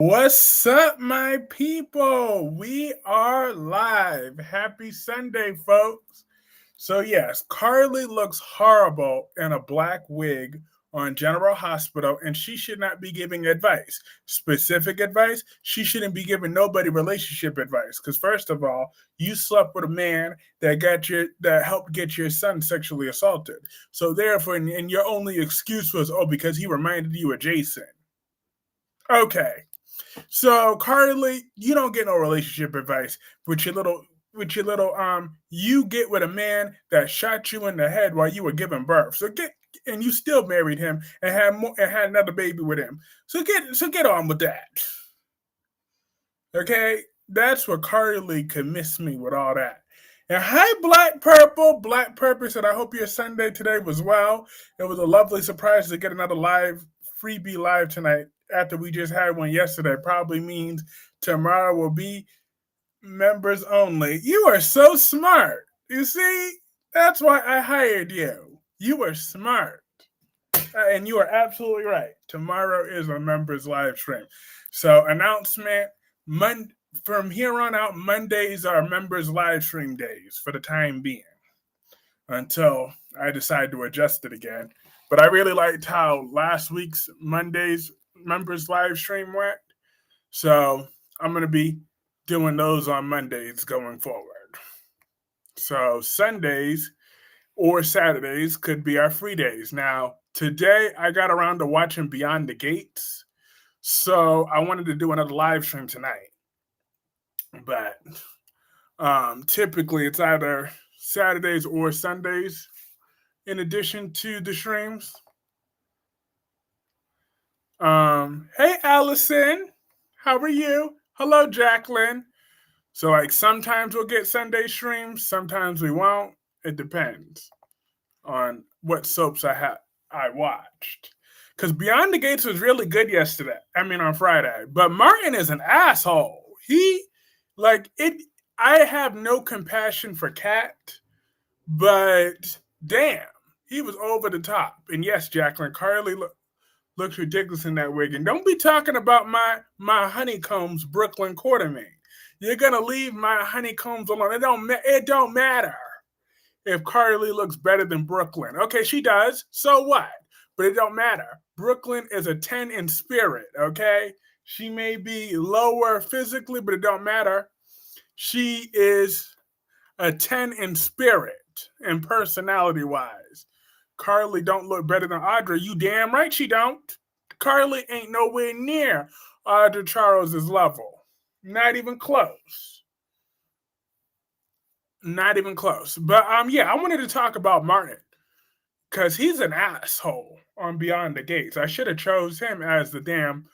What's up, my people? We are live. Happy Sunday, folks. So, yes, Carly looks horrible in a black wig on General Hospital, and she should not be giving advice. Specific advice, she shouldn't be giving nobody relationship advice. Because, first of all, you slept with a man that helped get your son sexually assaulted. So, therefore, and your only excuse was, oh, because he reminded you of Jason. Okay. So Carly, you don't get no relationship advice with your little you get with a man that shot you in the head while you were giving birth. And you still married him and had another baby with him. So get on with that. Okay? That's what Carly could miss me with all that. And hi, Black Purple. Black Purple said, I hope your Sunday today was well. It was a lovely surprise to get another freebie live tonight after we just had one yesterday. Probably means tomorrow will be members only. You are so smart. You see, that's why I hired you. You are smart. And you are absolutely right. Tomorrow is a members live stream. So, announcement from here on out, Mondays are members live stream days for the time being until I decide to adjust it again. But I really liked how last week's Mondays members live stream went. So I'm going to be doing those on Mondays going forward. So Sundays or Saturdays could be our free days. Now, today I got around to watching Beyond the Gates. So I wanted to do another live stream tonight. But typically it's either Saturdays or Sundays in addition to the streams. Hey Allison, how are you? Hello Jacqueline. So like sometimes we'll get Sunday streams, sometimes we won't. It depends on what soaps I watched. Because Beyond the Gates was really good yesterday. I mean on Friday. But Martin is an asshole. I have no compassion for Cat, but damn, he was over the top. And yes, Jacqueline, Carly looks ridiculous in that wig. And don't be talking about my honeycombs Brooklyn Quartermain. You're gonna leave my honeycombs alone. It don't matter if Carly looks better than Brooklyn. Okay, she does. So what? But it don't matter. Brooklyn is a 10 in spirit. Okay, she may be lower physically, but it don't matter. She is a 10 in spirit and personality wise. Carly don't look better than Audra. You damn right she don't. Carly ain't nowhere near Audra Charles's level. Not even close. Not even close. But yeah, I wanted to talk about Martin because he's an asshole on Beyond the Gates. I should have chose him as the damn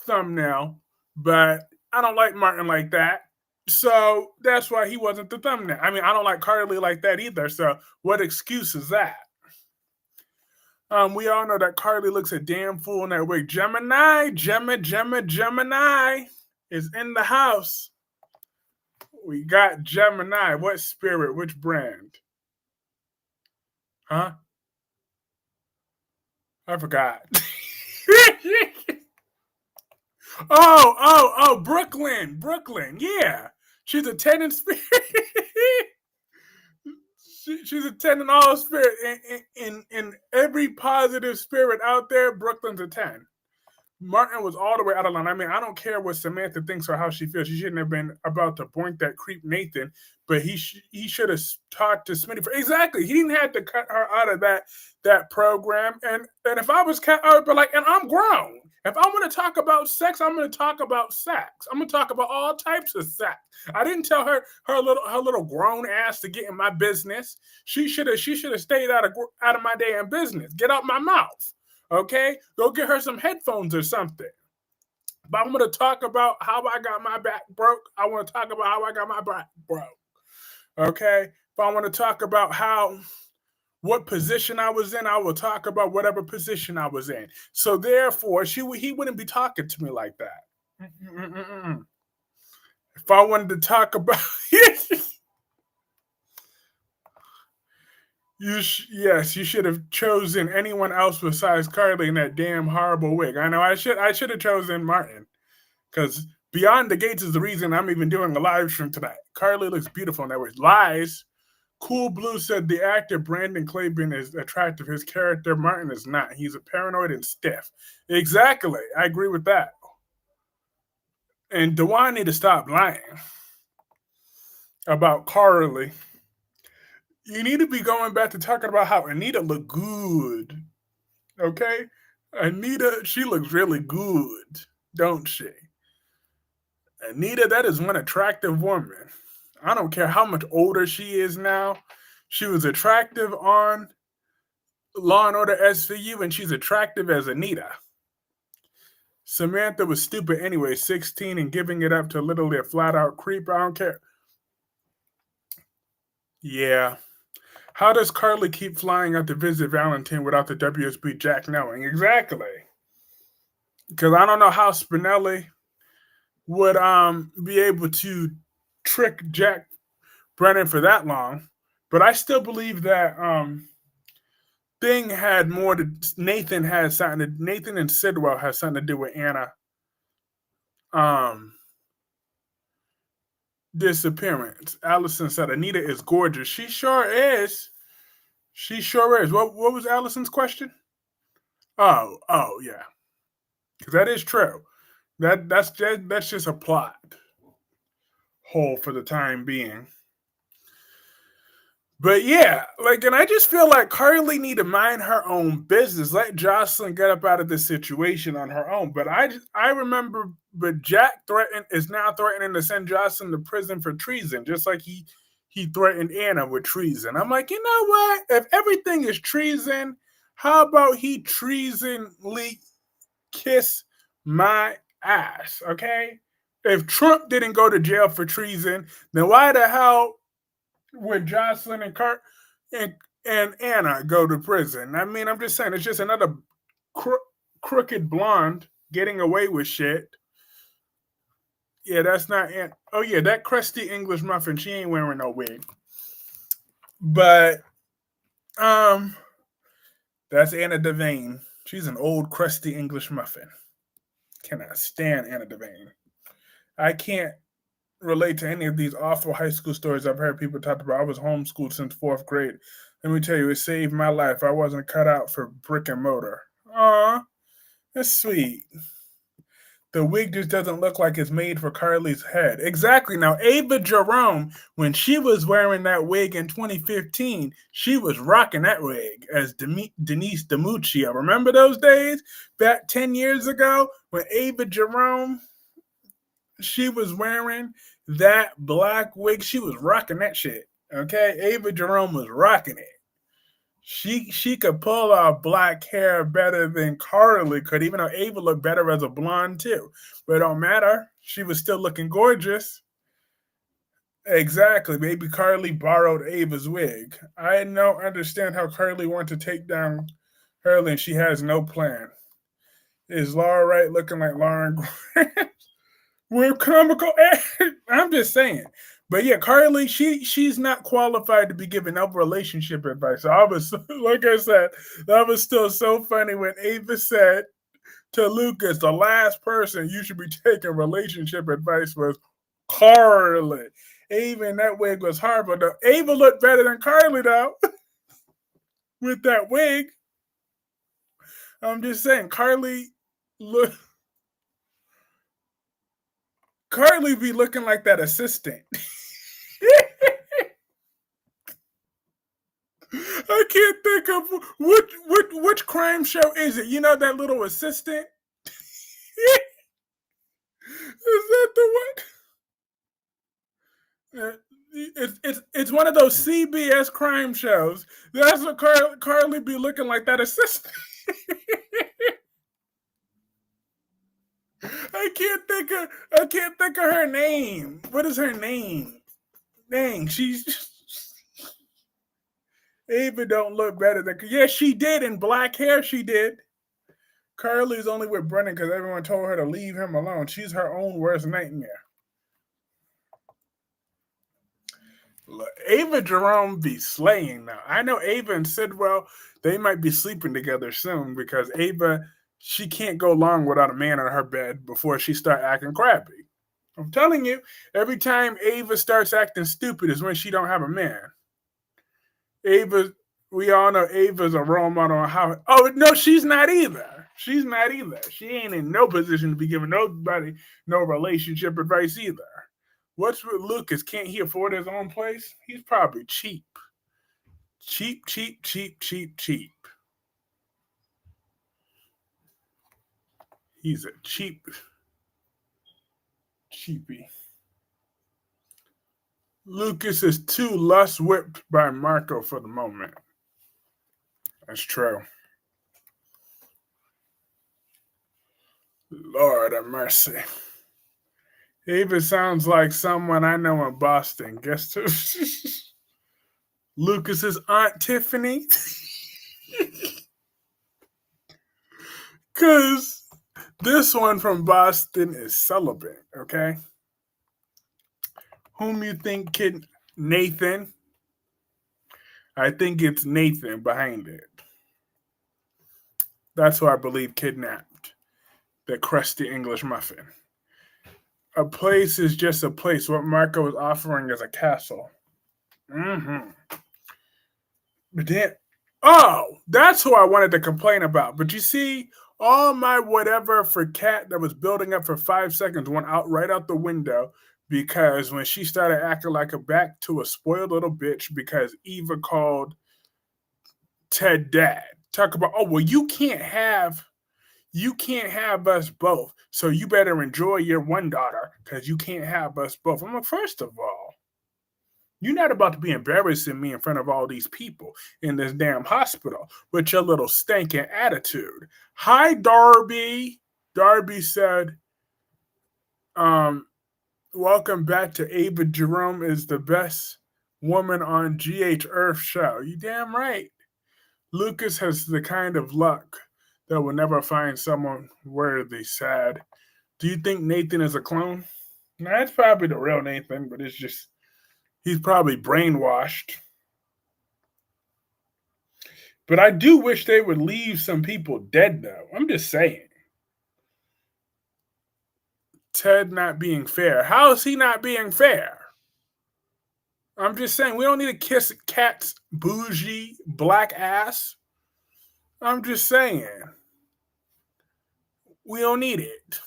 thumbnail, but I don't like Martin like that. So that's why he wasn't the thumbnail. I mean, I don't like Carly like that either. So what excuse is that? We all know that Carly looks a damn fool in that wig. Gemini is in the house. We got Gemini. What spirit? Which brand? Huh? I forgot. Brooklyn. Yeah. She's a 10 in spirit. She's a 10 in all spirit. In every positive spirit out there, Brooklyn's a 10. Martin was all the way out of line. I mean, I don't care what Samantha thinks or how she feels. She shouldn't have been about to boink that creep Nathan, but he should have talked to Smitty. Exactly. He didn't have to cut her out of that program. And if I was cut, I would be like, and I'm grown. If I want to talk about sex, I'm going to talk about sex. I'm going to talk about all types of sex. I didn't tell her little grown ass to get in my business. She should have stayed out of my damn business. Get out my mouth. Okay? Go get her some headphones or something. But I'm going to talk about how I got my back broke. I want to talk about how I got my back broke. Okay? If I want to talk about what position I was in, I will talk about whatever position I was in. So therefore, he wouldn't be talking to me like that. If I wanted to talk about you should have chosen anyone else besides Carly in that damn horrible wig. I know I should have chosen Martin Because Beyond the Gates is the reason I'm even doing a live stream tonight. Carly looks beautiful in that way. Lies. Cool Blue said the actor Brandon Claiborne is attractive. His character Martin is not. He's a paranoid and stiff. Exactly. I agree with that. And Dewan need to stop lying about Carly. You need to be going back to talking about how Anita looked good. Okay? Anita, she looks really good, don't she? Anita, that is one attractive woman. I don't care how much older she is now. She was attractive on Law and Order SVU, and she's attractive as Anita. Samantha was stupid anyway, 16 and giving it up to literally a flat out creep. I don't care. Yeah. How does Carly keep flying out to visit Valentine without the WSB Jack knowing? Exactly. Because I don't know how Spinelli would be able to trick Jack Brennan for that long. But I still believe that Thing had more to Nathan and Sidwell has something to do with Anna disappearance. Allison said Anita is gorgeous. She sure is. She sure is. What was Allison's question? Oh yeah. Because that is true. That's just a plot hole for the time being. But yeah, and I just feel like Carly need to mind her own business. Let Jocelyn get up out of this situation on her own. But I remember, but Jack is now threatening to send Jocelyn to prison for treason, just like he threatened Anna with treason. I'm like, you know what? If everything is treason, how about he treasonably kiss my ass? Okay. If Trump didn't go to jail for treason, then why the hell would Jocelyn and Anna go to prison? I mean, I'm just saying, it's just another crooked blonde getting away with shit. Yeah, that's not Anna. Oh yeah, that crusty English muffin. She ain't wearing no wig. But that's Anna Devane. She's an old crusty English muffin. Cannot stand Anna Devane. I can't relate to any of these awful high school stories I've heard people talk about. I was homeschooled since 4th grade. Let me tell you, it saved my life. I wasn't cut out for brick and mortar. Aw, that's sweet. The wig just doesn't look like it's made for Carly's head. Exactly. Now, Ava Jerome, when she was wearing that wig in 2015, she was rocking that wig as Denise DiMuccia. Remember those days? Back 10 years ago when Ava Jerome, she was wearing that black wig. She was rocking that shit. Okay? Ava Jerome was rocking it. She could pull off black hair better than Carly could, even though Ava looked better as a blonde too. But it don't matter. She was still looking gorgeous. Exactly. Maybe Carly borrowed Ava's wig. I don't understand how Carly wanted to take down Hurley and she has no plan. Is Laura Wright looking like Lauren Grant? We're comical. I'm just saying. But yeah, Carly, she's not qualified to be giving up relationship advice. I was, like I said, that was still so funny when Ava said to Lucas, the last person you should be taking relationship advice was Carly. Ava in that wig was horrible. Though Ava looked better than Carly though with that wig. I'm just saying, Carly be looking like that assistant. I can't think of which crime show is it? You know that little assistant? Is that the one? It's one of those CBS crime shows. That's what Carly be looking like, that assistant. I can't think of her name. What is her name? Dang, she's Ava don't look better than. Yeah, she did in black hair. She did. Carly's only with Brennan because everyone told her to leave him alone. She's her own worst nightmare. Look, Ava Jerome be slaying now. I know Ava and Sidwell, they might be sleeping together soon because Ava, she can't go long without a man in her bed before she start acting crappy. I'm telling you, every time Ava starts acting stupid is when she don't have a man. Ava, we all know Ava's a role model on how. Oh no, she's not either. She's not either. She ain't in no position to be giving nobody no relationship advice either. What's with Lucas? Can't he afford his own place? He's probably cheap. Cheap, cheap, cheap, cheap, cheap. He's a cheapie. Lucas is too lust whipped by Marco for the moment. That's true. Lord have mercy. Ava sounds like someone I know in Boston. Guess who? Lucas's Aunt Tiffany. Because this one from Boston is celibate, okay? Whom you think kid Nathan? I think it's Nathan behind it. That's who I believe kidnapped the crusty English muffin. A place is just a place. What Marco is offering is a castle. Mm-hmm. But then, oh, that's who I wanted to complain about. But you see, all my whatever for Kat that was building up for 5 seconds went out right out the window because when she started acting like a back to a spoiled little bitch because Eva called Ted dad. Talk about, oh, well, you can't have us both. So you better enjoy your one daughter because you can't have us both. I'm like, first of all, you're not about to be embarrassing me in front of all these people in this damn hospital with your little stinking attitude. Hi, Darby. Darby said, welcome back to Ava Jerome is the best woman on GH Earth show. You damn right. Lucas has the kind of luck that will never find someone worthy. Sad. Do you think Nathan is a clone? No, that's probably the real Nathan, but it's just he's probably brainwashed. But I do wish they would leave some people dead, though. I'm just saying. Ted not being fair. How is he not being fair? I'm just saying, we don't need to kiss Kat's bougie black ass. I'm just saying. We don't need it.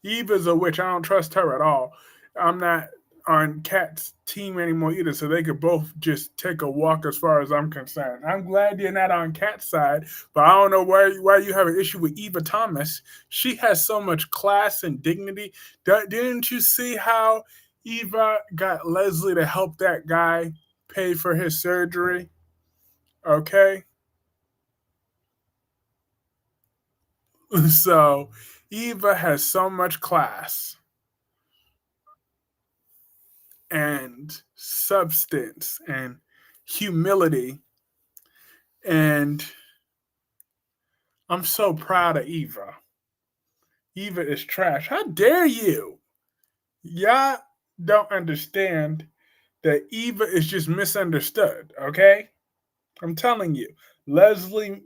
Eva's a witch. I don't trust her at all. I'm not on Kat's team anymore either, so they could both just take a walk as far as I'm concerned. I'm glad you're not on Kat's side, but I don't know why you have an issue with Eva Thomas. She has so much class and dignity. Didn't you see how Eva got Leslie to help that guy pay for his surgery? Okay? So Eva has so much class and substance and humility. And I'm so proud of Eva. Eva is trash. How dare you? Y'all don't understand that Eva is just misunderstood, okay? I'm telling you. Leslie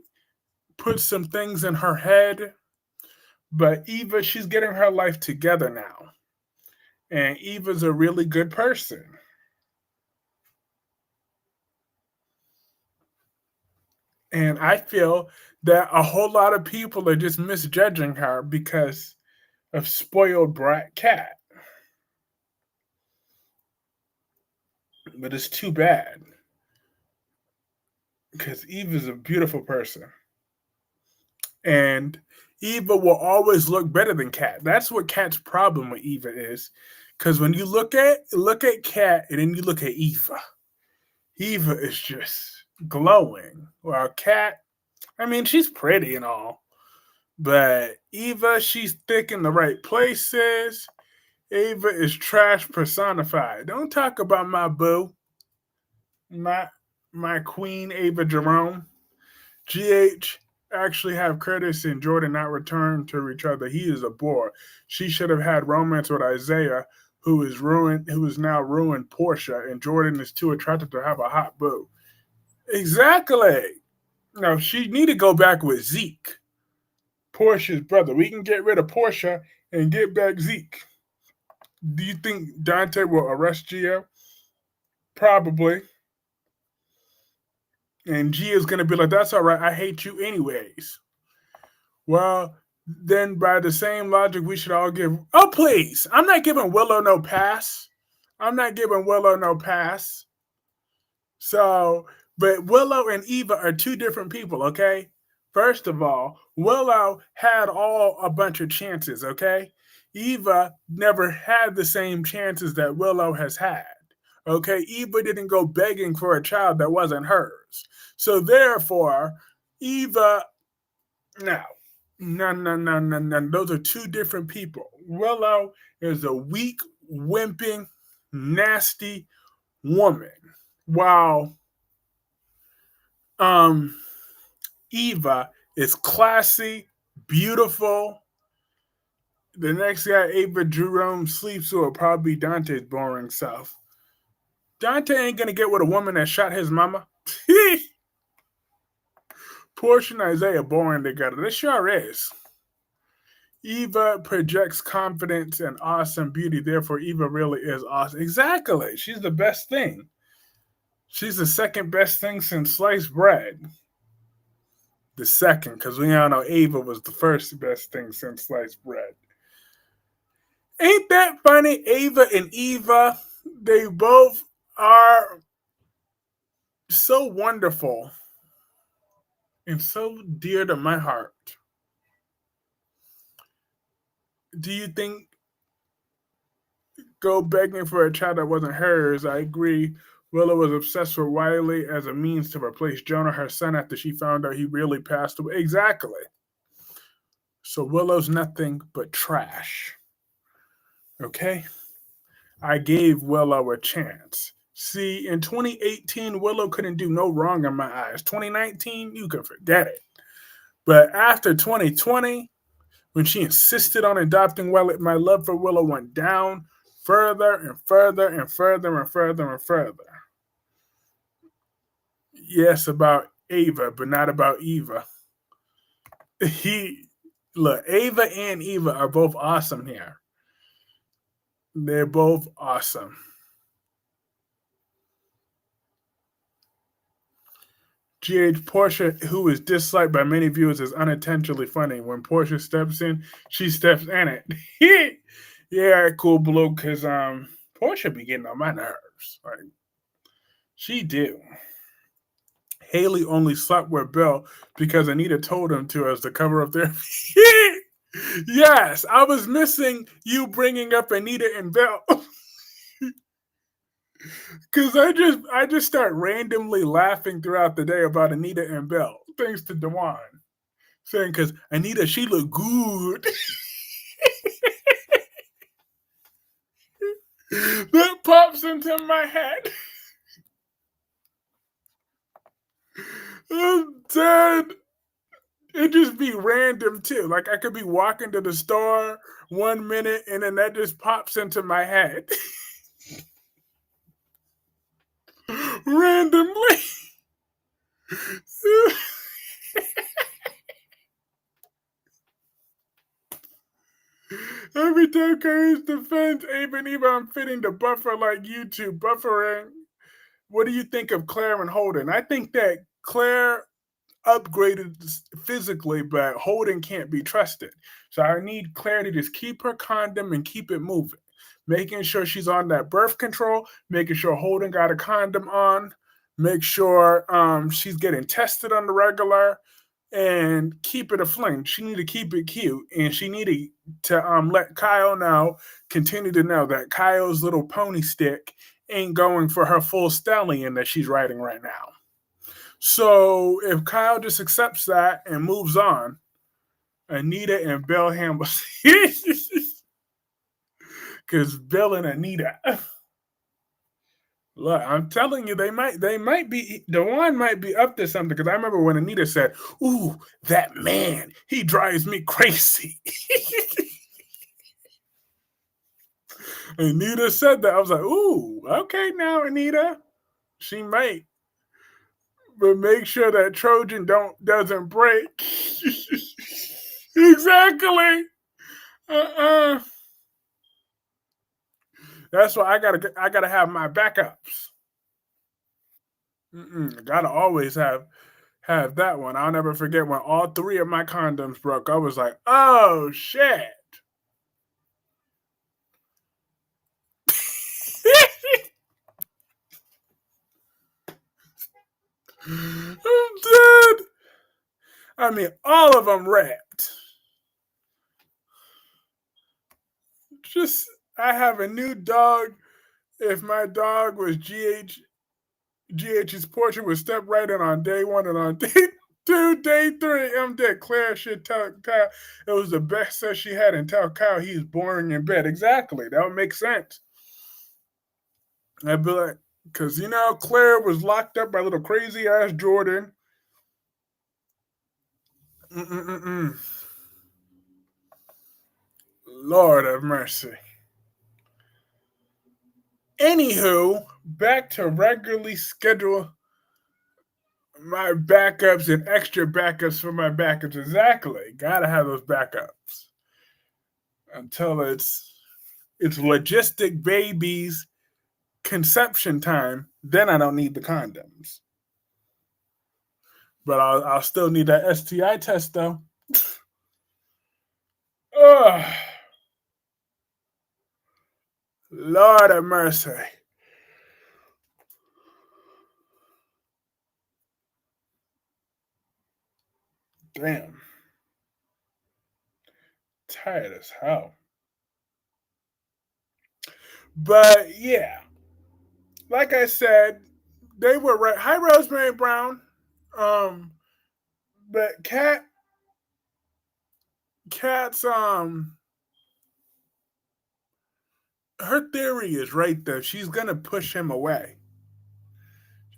put some things in her head, but Eva, she's getting her life together now. And Eva's a really good person. And I feel that a whole lot of people are just misjudging her because of spoiled brat Kat. But it's too bad. Because Eva's a beautiful person. And Eva will always look better than Kat. That's what Kat's problem with Eva is. Because when you look at Kat and then you look at Eva is just glowing. While Kat, I mean, she's pretty and all. But Eva, she's thick in the right places. Eva is trash personified. Don't talk about my boo. My queen, Ava Jerome. GH actually have Curtis and Jordan not return to each other. He is a bore. She should have had romance with Isaiah, who is now ruined Portia, and Jordan is too attractive to have a hot boo. Exactly. No, she need to go back with Zeke. Portia's brother. We can get rid of Portia and get back Zeke. Do you think Dante will arrest Gio? Probably. And Gio's going to be like, that's all right. I hate you anyways. Well, then by the same logic, we should all give. Oh, please. I'm not giving Willow no pass. I'm not giving Willow no pass. So, but Willow and Eva are two different people, okay? First of all, Willow had all a bunch of chances, okay? Eva never had the same chances that Willow has had. Okay, Eva didn't go begging for a child that wasn't hers. So therefore, Eva, no. No. Those are two different people. Willow is a weak, wimping, nasty woman. While Eva is classy, beautiful. The next guy Ava Jerome sleeps with will probably be Dante's boring self. Dante ain't gonna get with a woman that shot his mama. Portia and Isaiah boring together. This sure is. Eva projects confidence and awesome beauty. Therefore, Eva really is awesome. Exactly. She's the best thing. She's the second best thing since sliced bread. The second, because we all know Ava was the first best thing since sliced bread. Ain't that funny? Ava and Eva, they both are so wonderful and so dear to my heart. Do you think go begging for a child that wasn't hers? I agree. Willow was obsessed with Wiley as a means to replace Jonah, her son, after she found out he really passed away. Exactly. So Willow's nothing but trash. Okay? I gave Willow a chance. See, in 2018, Willow couldn't do no wrong in my eyes. 2019, you can forget it. But after 2020, when she insisted on adopting Willow, my love for Willow went down further and further and further and further and further. Yes, about Ava, but not about Eva. Look, Ava and Eva are both awesome here. They're both awesome. GH Portia, who is disliked by many viewers, is unintentionally funny. When Portia steps in, she steps in it. Yeah, cool blue, because Portia be getting on my nerves. Like, she do. Haley only slept with Bill because Anita told him to as the cover of their. Yes, I was missing you bringing up Anita and Bill. Because I just start randomly laughing throughout the day about Anita and Bill, thanks to Dewan. Saying, because Anita, she look good. That pops into my head. I'm dead. It just be random too. Like I could be walking to the store 1 minute and then that just pops into my head. Randomly. Every time Kyreese defends Abe and Eva, I'm fitting the buffer like YouTube. Buffering. What do you think of Claire and Holden? I think that Claire upgraded physically, but Holden can't be trusted. So I need Claire to just keep her condom and keep it moving. Making sure she's on that birth control, making sure Holden got a condom on, make sure she's getting tested on the regular, and keep it aflame. She need to keep it cute, and she needed to let Kyle know, continue to know that Kyle's little pony stick ain't going for her full stallion that she's riding right now. So if Kyle just accepts that and moves on, Anita and Bill handle because Bill and Anita. Look, I'm telling you, they might be, Dewan might be up to something, because I remember when Anita said, ooh, that man, he drives me crazy. Anita said that. I was like, ooh, okay now, Anita. She might. But make sure that Trojan doesn't break. Exactly. Uh-uh. That's why I gotta have my backups. Gotta always have that one. I'll never forget when all three of my condoms broke. I was like, oh shit. I'm dead. I mean, all of them wrapped. Just, I have a new dog. If my dog was GH's portrait would step right in on day one and on day two, day three. I'm dead. Claire should tell Kyle it was the best sex she had and tell Kyle he's boring in bed. Exactly. That would make sense. I'd be like, because, Claire was locked up by little crazy ass Jordan. Mm-mm-mm-mm. Lord have mercy. Anywho, back to regularly schedule my backups and extra backups for my backups. Exactly. Gotta have those backups until it's logistic babies conception time. Then I don't need the condoms, but I'll still need that STI test though. Ugh. Lord have mercy. Damn. Tired as hell. But yeah, like I said, they were right. Hi, Rosemary Brown. Um, but Cat's her theory is right though. She's gonna push him away.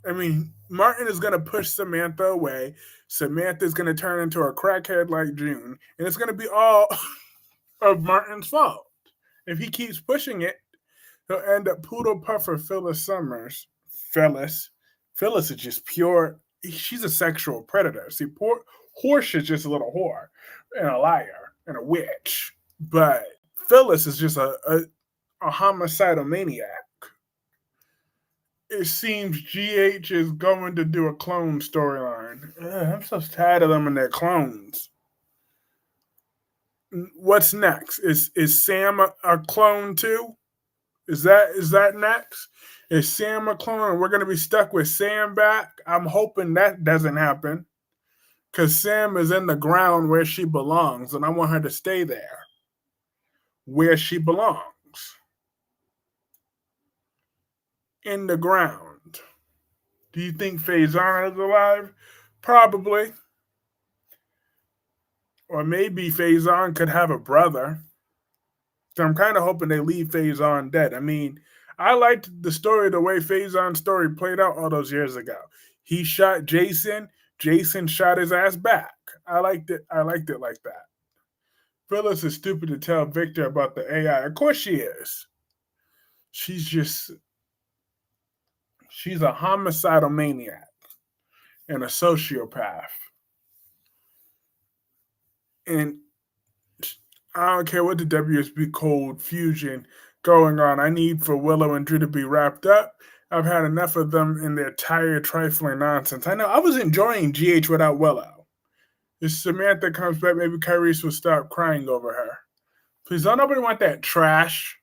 I mean, Martin is gonna push Samantha away. Samantha's gonna turn into a crackhead like June, and it's gonna be all of Martin's fault. If he keeps pushing it, he'll end up poodle puffer Phyllis Summers. Phyllis is just pure. She's a sexual predator. See, poor Horse is just a little whore and a liar and a witch, but Phyllis is just a homicidal maniac. It seems GH is going to do a clone storyline. I'm so tired of them and their clones. What's next? Is Sam a clone too? Is that next? Is Sam a clone and we're gonna be stuck with Sam back? I'm hoping that doesn't happen. Cause Sam is in the ground where she belongs, and I want her to stay there. Where she belongs. In the ground. Do you think Faison is alive? Probably. Or maybe Faison could have a brother. So I'm kind of hoping they leave Faison dead. I mean, I liked the story the way Faison's story played out all those years ago. He shot Jason. Jason shot his ass back. I liked it. I liked it like that. Phyllis is stupid to tell Victor about the AI. Of course she is. She's a homicidal maniac and a sociopath. And I don't care what the WSB Cold Fusion going on. I need for Willow and Drew to be wrapped up. I've had enough of them in their tired, trifling nonsense. I know I was enjoying GH without Willow. If Samantha comes back, maybe Kyreese will stop crying over her. Please don't nobody want that trash.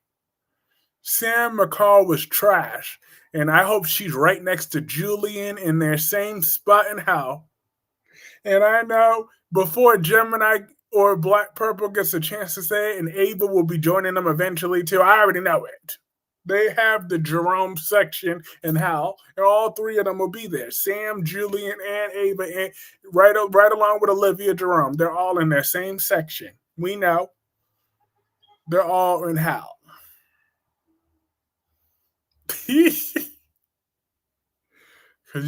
Sam McCall was trash. And I hope she's right next to Julian in their same spot in hell. And I know before Gemini or Black Purple gets a chance to say it, and Ava will be joining them eventually too. I already know it. They have the Jerome section in Hal, and all three of them will be there. Sam, Julian, and Ava, and right along with Olivia Jerome. They're all in their same section. We know. They're all in Hal. Because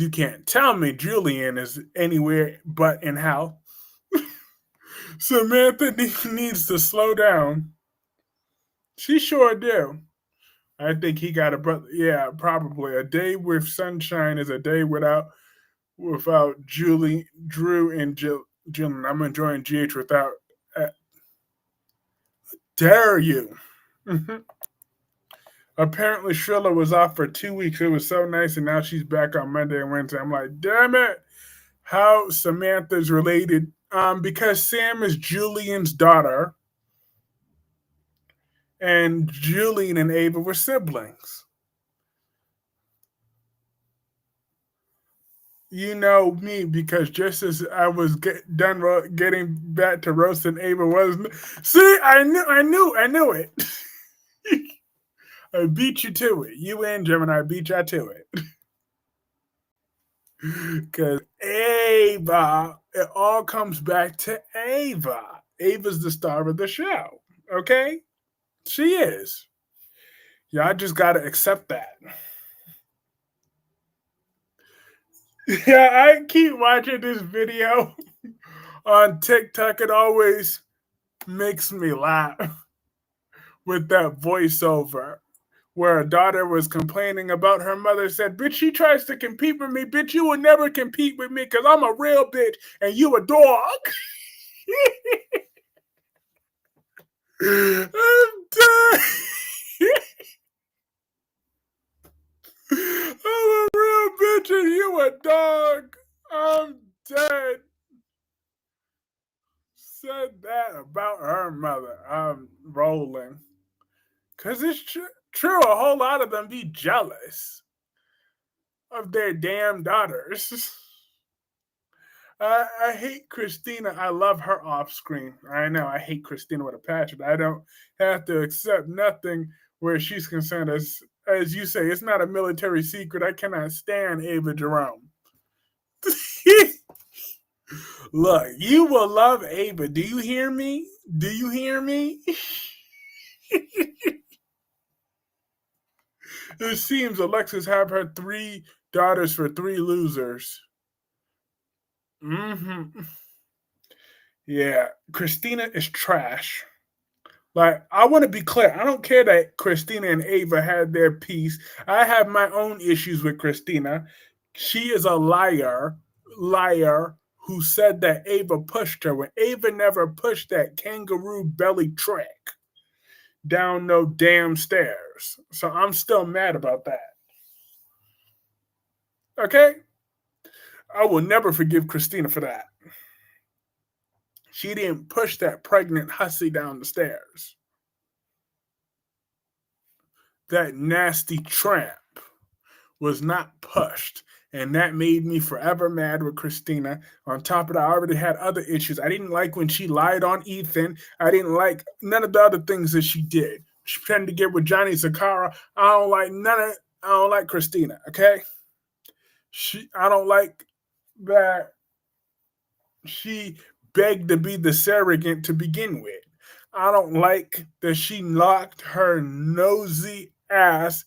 you can't tell me Julian is anywhere but in Hal. Samantha needs to slow down. She sure do. I think he got a brother. Yeah, probably. A day with sunshine is a day without Julie, Drew, and Jill. I'm enjoying GH without dare you? Apparently, Shrilla was off for 2 weeks. It was so nice, and now she's back on Monday and Wednesday. I'm like, damn it. How Samantha's related? Because Sam is Julian's daughter, and Julian and Ava were siblings. You know me because just as I was getting back to roasting Ava was, see, I knew it. I beat you to it. You and Gemini beat you to it. Because Ava, it all comes back to Ava. Ava's the star of the show. Okay? She is. Y'all just got to accept that. Yeah, I keep watching this video on TikTok. It always makes me laugh with that voiceover where a daughter was complaining about her mother, said, bitch, she tries to compete with me. Bitch, you will never compete with me because I'm a real bitch and you a dog. I'm done. I'm a real bitch and you a dog. I'm dead. Said that about her mother. I'm rolling. Because it's true, a whole lot of them be jealous of their damn daughters. I hate Christina. I love her off screen. I know I hate Christina with a passion. I don't have to accept nothing where she's concerned. As you say, it's not a military secret. I cannot stand Ava Jerome. Look, you will love Ava. Do you hear me? Do you hear me? It seems Alexis have her 3 daughters for 3 losers. Mm-hmm. Yeah, Christina is trash. Like, I want to be clear. I don't care that Christina and Ava had their piece. I have my own issues with Christina. She is a liar who said that Ava pushed her when Ava never pushed that kangaroo belly trick down no damn stairs. So I'm still mad about that. Okay? I will never forgive Christina for that. She didn't push that pregnant hussy down the stairs. That nasty tramp was not pushed. And that made me forever mad with Christina. On top of that, I already had other issues. I didn't like when she lied on Ethan. I didn't like none of the other things that she did. She pretended to get with Johnny Zakara. I don't like none of it. I don't like Christina, okay? I don't like that she begged to be the surrogate to begin with. I don't like that she locked her nosy ass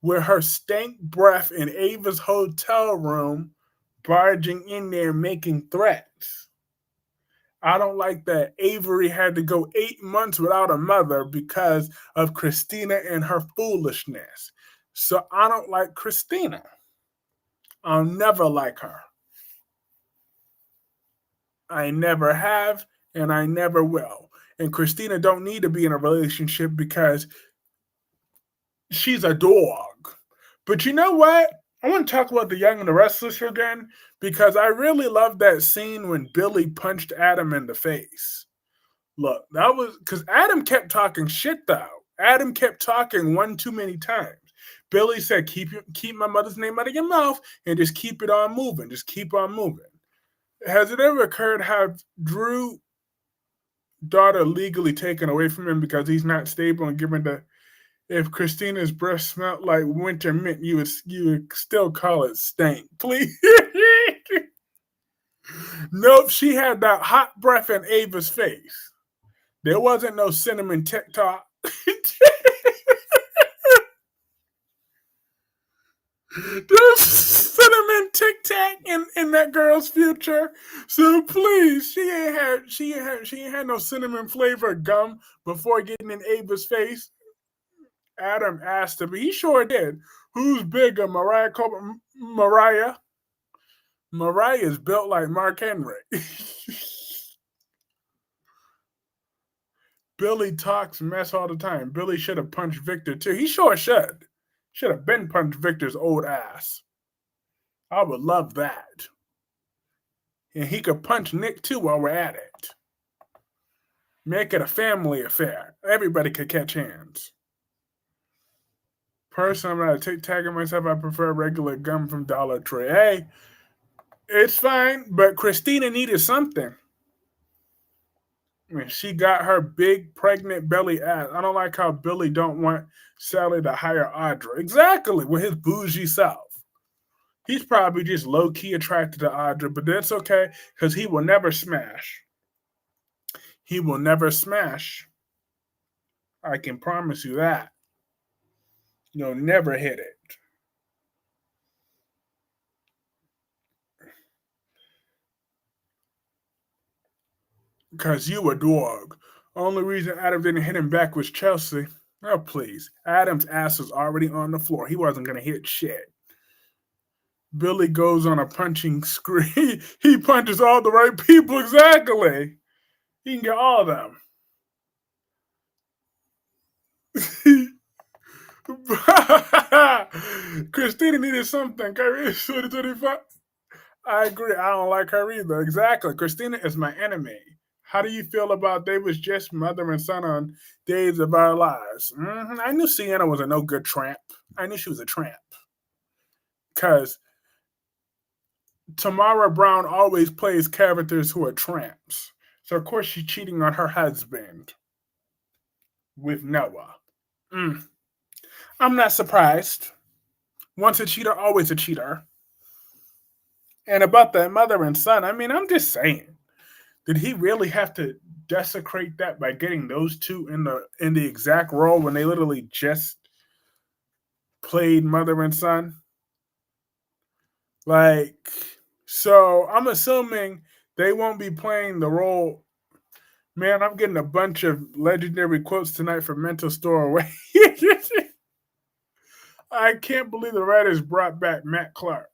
with her stank breath in Ava's hotel room, barging in there making threats. I don't like that Avery had to go 8 months without a mother because of Christina and her foolishness. So I don't like Christina. I'll never like her. I never have, and I never will. And Christina don't need to be in a relationship because she's a dog. But you know what? I want to talk about The Young and the Restless again because I really love that scene when Billy punched Adam in the face. Look, that was because Adam kept talking shit though. Adam kept talking one too many times. Billy said, keep my mother's name out of your mouth and just keep it on moving. Just keep on moving. Has it ever occurred have Drew's daughter legally taken away from him because he's not stable and given the if Christina's breath smelled like winter mint, you would still call it stank, please. Nope, she had that hot breath in Ava's face. There wasn't no cinnamon TikTok. There's cinnamon Tic Tac in that girl's future. So please, she ain't had no cinnamon flavored gum before getting in Ava's face. Adam asked him. He sure did. Who's bigger, Mariah? Mariah. Mariah's built like Mark Henry. Billy talks mess all the time. Billy should have punched Victor too. He sure should. Should have been punched Victor's old ass. I would love that. And he could punch Nick too while we're at it. Make it a family affair. Everybody could catch hands. Personally, I'm not tagging myself. I prefer regular gum from Dollar Tree. Hey, it's fine, but Christina needed something. I mean, she got her big pregnant belly ass. I don't like how Billy don't want Sally to hire Audra. Exactly, with his bougie self. He's probably just low-key attracted to Audra, but that's okay, because he will never smash. He will never smash. I can promise you that. You'll never hit it. Because you a dog. Only reason Adam didn't hit him back was Chelsea. Oh, please. Adam's ass was already on the floor. He wasn't going to hit shit. Billy goes on a punching spree. He punches all the right people. Exactly. He can get all of them. Christina needed something. Kyreese 2025. I agree. I don't like her either. Exactly. Christina is my enemy. How do you feel about they was just mother and son on Days of Our Lives? I knew Sienna was a no good tramp. I knew she was a tramp. Because Tamara Brown always plays characters who are tramps. So, of course, she's cheating on her husband with Noah. I'm not surprised. Once a cheater, always a cheater. And about that mother and son, I mean, I'm just saying. Did he really have to desecrate that by getting those two in the exact role when they literally just played mother and son? Like, so I'm assuming they won't be playing the role. Man, I'm getting a bunch of legendary quotes tonight from Mental Store Away. I can't believe the writers brought back Matt Clarke.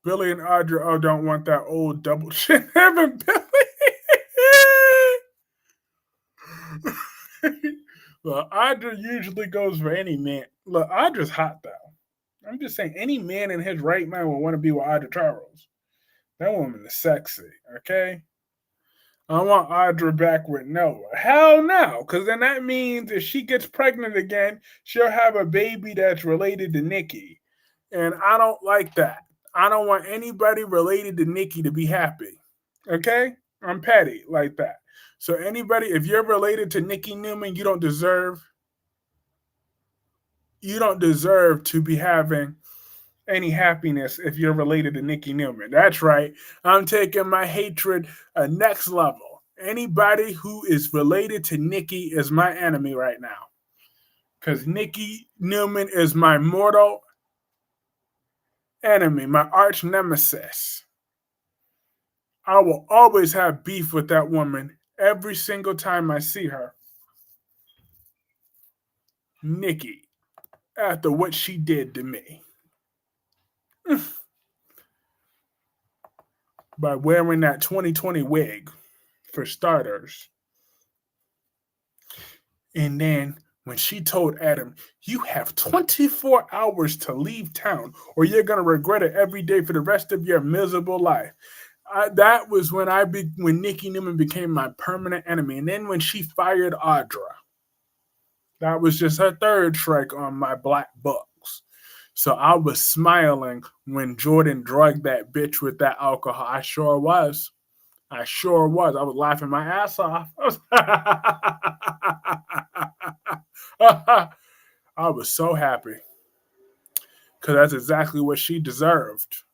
Billy and Audra don't want that old double chin having Billy. Look, Audra usually goes for any man. Look, Audra's hot though. I'm just saying, any man in his right mind will want to be with Audra Charles. That woman is sexy, okay? I want Audra back with Noah. Hell no, because then that means if she gets pregnant again, she'll have a baby that's related to Nikki. And I don't like that. I don't want anybody related to Nikki to be happy. Okay? I'm petty like that. So anybody, if you're related to Nikki Newman, you don't deserve to be having any happiness if you're related to Nikki Newman. That's right. I'm taking my hatred next level. Anybody who is related to Nikki is my enemy right now. Because Nikki Newman is my mortal enemy, my arch nemesis. I will always have beef with that woman every single time I see her. Nikki, after what she did to me. By wearing that 2020 wig, for starters. And then when she told Adam, you have 24 hours to leave town or you're going to regret it every day for the rest of your miserable life. That was when when Nikki Newman became my permanent enemy. And then when she fired Audra, that was just her third strike on my black books. So I was smiling when Jordan drugged that bitch with that alcohol. I sure was. I was laughing my ass off. I was so happy. Because that's exactly what she deserved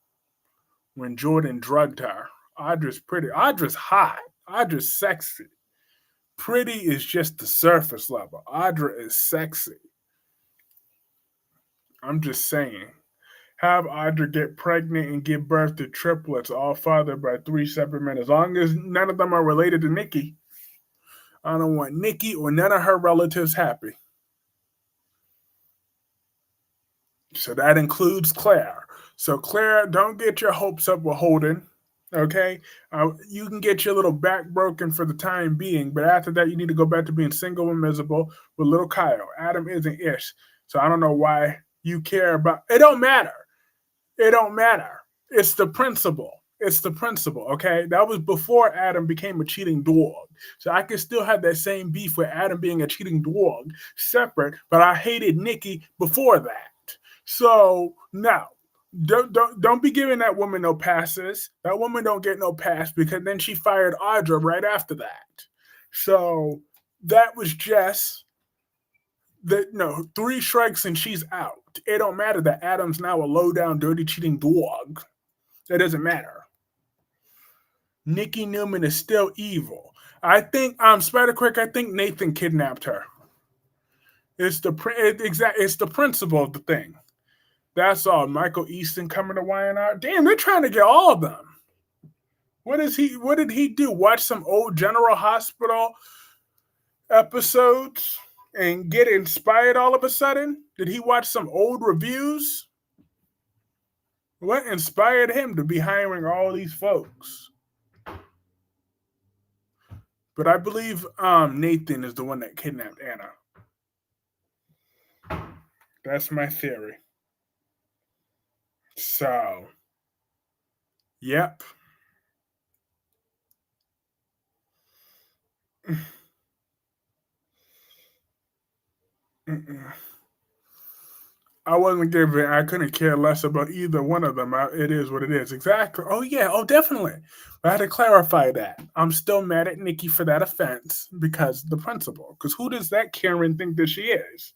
when Jordan drugged her. Audra's pretty. Audra's hot. Audra's sexy. Pretty is just the surface level. Audra is sexy. I'm just saying. Have Audra get pregnant and give birth to triplets, all fathered by 3 separate men. As long as none of them are related to Nikki. I don't want Nikki or none of her relatives happy. So that includes Claire. So Claire, don't get your hopes up with Holden. Okay, you can get your little back broken for the time being, but after that, you need to go back to being single and miserable with little Kyle. Adam isn't ish, so I don't know why you care about. It don't matter. It don't matter. It's the principle. It's the principle. Okay, that was before Adam became a cheating dog, so I can still have that same beef with Adam being a cheating dog, separate. But I hated Nikki before that. So now don't be giving that woman no passes. That woman don't get no pass because then she fired Audra right after that. So that was just the no 3 strikes and she's out. It don't matter that Adam's now a low down, dirty, cheating dog. It doesn't matter. Nikki Newman is still evil. I think Spider Quick. I think Nathan kidnapped her. It's the principle of the thing. That's all. Michael Easton coming to YNR. Damn, they're trying to get all of them. What did he do? Watch some old General Hospital episodes and get inspired all of a sudden? Did he watch some old reviews? What inspired him to be hiring all these folks? But I believe Nathan is the one that kidnapped Anna. That's my theory. So, yep. I wasn't giving. I couldn't care less about either one of them. It is what it is. Exactly. Oh yeah. Oh definitely. But I had to clarify that. I'm still mad at Nikki for that offense because the principal. Because who does that Karen think that she is?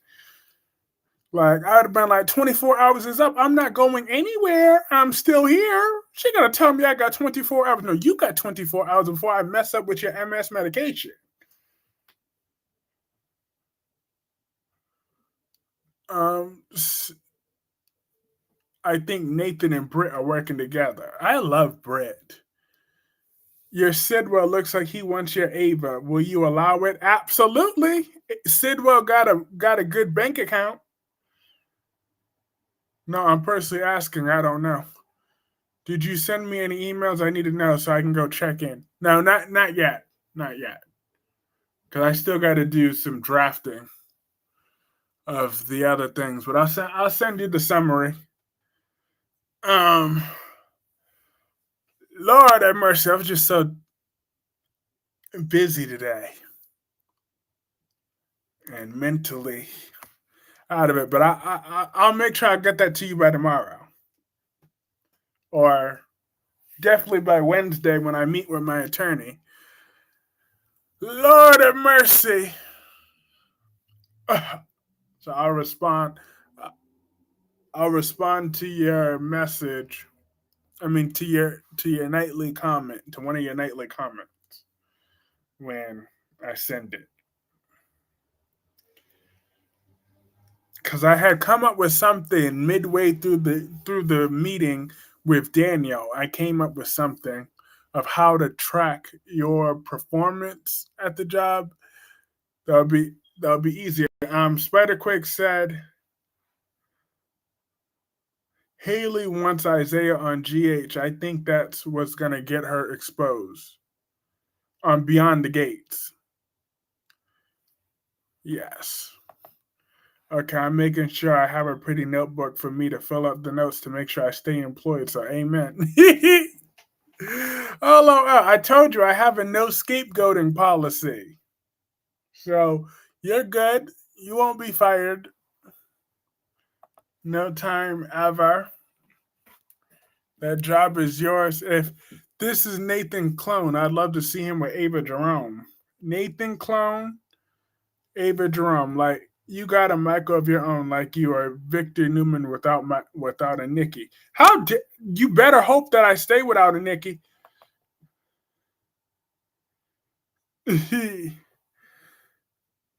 Like I'd have been like, 24 hours is up. I'm not going anywhere. I'm still here. She gonna tell me I got 24 hours. No, you got 24 hours before I mess up with your MS medication. I think Nathan and Britt are working together. I love Britt. Your Sidwell looks like he wants your Ava. Will you allow it? Absolutely. Sidwell got a good bank account. No, I'm personally asking. I don't know. Did you send me any emails? I need to know so I can go check in. No, not yet. Not yet. Because I still got to do some drafting of the other things. But I'll send you the summary. Lord have mercy. I was just so busy today and mentally out of it. But I'll make sure I get that to you by tomorrow, or definitely by Wednesday when I meet with my attorney. Lord have mercy. So I'll respond. I'll respond to your message. I mean to your nightly comment, to one of your nightly comments when I send it. Because I had come up with something midway through the meeting with Daniel. I came up with something of how to track your performance at the job. That'll be easier. Spiderquake said Haley wants Isaiah on GH. I think that's what's gonna get her exposed on Beyond the Gates. Yes. Okay, I'm making sure I have a pretty notebook for me to fill up the notes to make sure I stay employed. So, amen. Oh, I told you I have a no scapegoating policy. So, you're good. You won't be fired. No time ever. That job is yours. If this is Nathan Clone, I'd love to see him with Ava Jerome. Nathan Clone, Ava Jerome. Like, you got a Michael of your own, like you are Victor Newman without a Nikki. You better hope that I stay without a Nikki.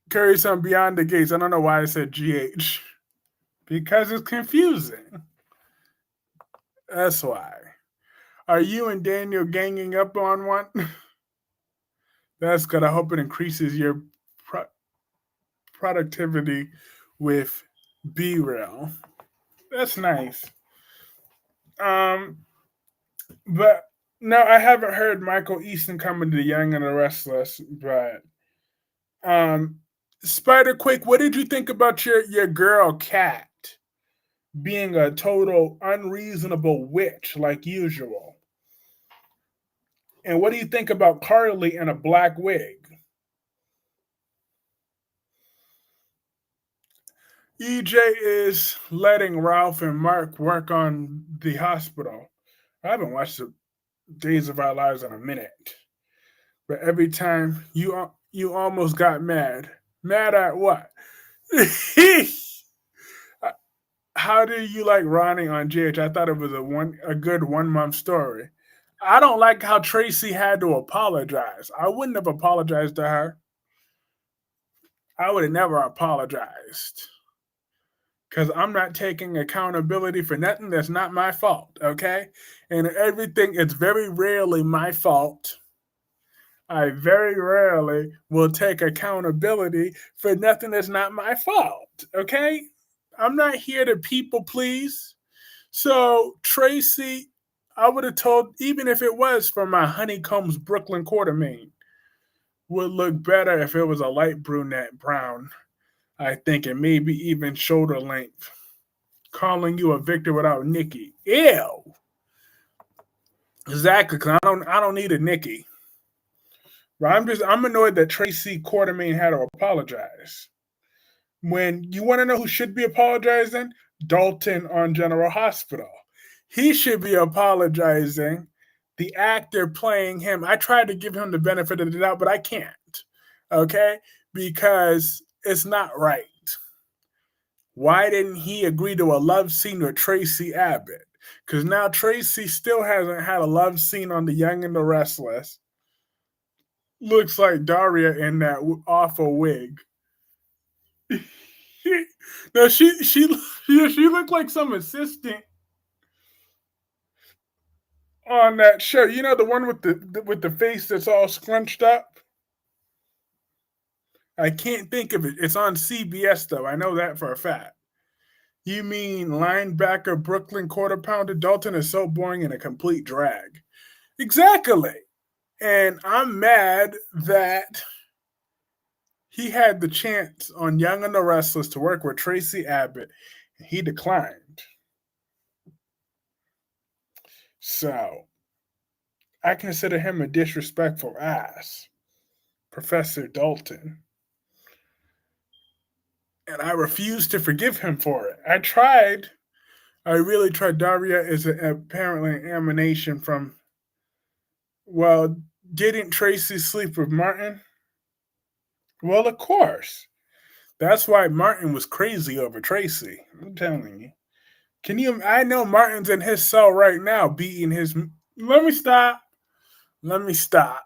Kyreese on Beyond the Gates. I don't know why I said GH. Because it's confusing. That's why. Are you and Daniel ganging up on one? That's good. I hope it increases your productivity with B-Real. That's nice. But No, I haven't heard Michael Easton coming to The Young and the Restless, but um, Spider Quake, what did you think about your girl Cat being a total unreasonable witch like usual? And what do you think about Carly in a black wig? EJ is letting Ralph and Mark work on the hospital. I haven't watched the Days of Our Lives in a minute, but every time you almost got mad. Mad at what? How do you like Ronnie on GH? I thought it was a good 1 month story. I don't like how Tracy had to apologize. I wouldn't have apologized to her. I would have never apologized because I'm not taking accountability for nothing that's not my fault. Okay, and everything it's very rarely my fault. I very rarely will take accountability for nothing that's not my fault. Okay, I'm not here to people please. So Tracy, I would have told, even if it was for my Honeycombs Brooklyn Quartermain, would look better if it was a light brunette brown. I think, and maybe even shoulder length. Calling you a victor without Nikki. Ew. Exactly, because I don't need a Nikki. But I'm annoyed that Tracy Quartermain had to apologize. When you want to know who should be apologizing, Dalton on General Hospital. He should be apologizing. The actor playing him, I tried to give him the benefit of the doubt, but I can't. Okay? Because it's not right. Why didn't he agree to a love scene with Tracy Abbott? Because now Tracy still hasn't had a love scene on The Young and the Restless. Looks like Daria in that awful wig. No, she looked like some assistant on that show. You know the one with the face that's all scrunched up. I can't think of it. It's on CBS though. I know that for a fact. You mean linebacker Brooklyn quarter pounder Dalton is so boring and a complete drag. Exactly. And I'm mad that he had the chance on Young and the Restless to work with Tracy Abbott, and he declined. So I consider him a disrespectful ass, Professor Dalton. And I refuse to forgive him for it. I tried. I really tried. Daria is apparently an emanation from, well, didn't Tracy sleep with Martin? Well, of course. That's why Martin was crazy over Tracy. I'm telling you. Can you? I know Martin's in his cell right now, beating his. Let me stop. Let me stop.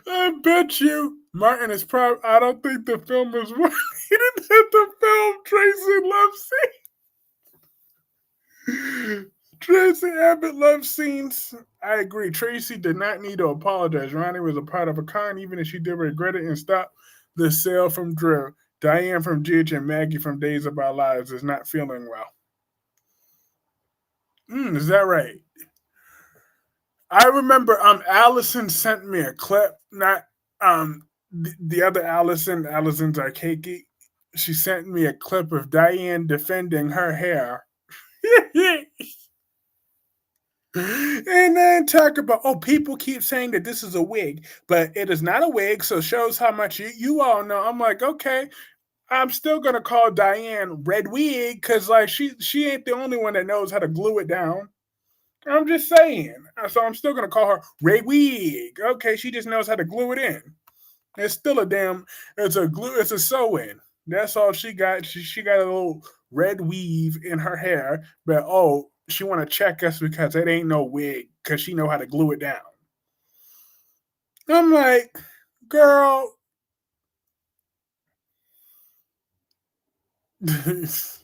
I bet you Martin is probably. I don't think the film is. He didn't hit the film Tracy love scene. Tracy Abbott love scenes. I agree. Tracy did not need to apologize. Ronnie was a part of a con, even if she did regret it and stop the sale from Drew. Diane from Gidge and Maggie from Days of Our Lives is not feeling well. Is that right? I remember Allison sent me a clip, not the other Allison, Allison Zarkaki. She sent me a clip of Diane defending her hair. And then talk about, oh, people keep saying that this is a wig, but it is not a wig, so shows how much you all know. I'm like, okay, I'm still gonna call Diane Red Wig because like she ain't the only one that knows how to glue it down. I'm just saying. So I'm still gonna call her Red Wig. Okay, she just knows how to glue it in. It's still a damn. It's a glue. It's a sew in. That's all she got. She got a little red weave in her hair, but oh, she want to check us because it ain't no wig because she know how to glue it down. I'm like, girl. That's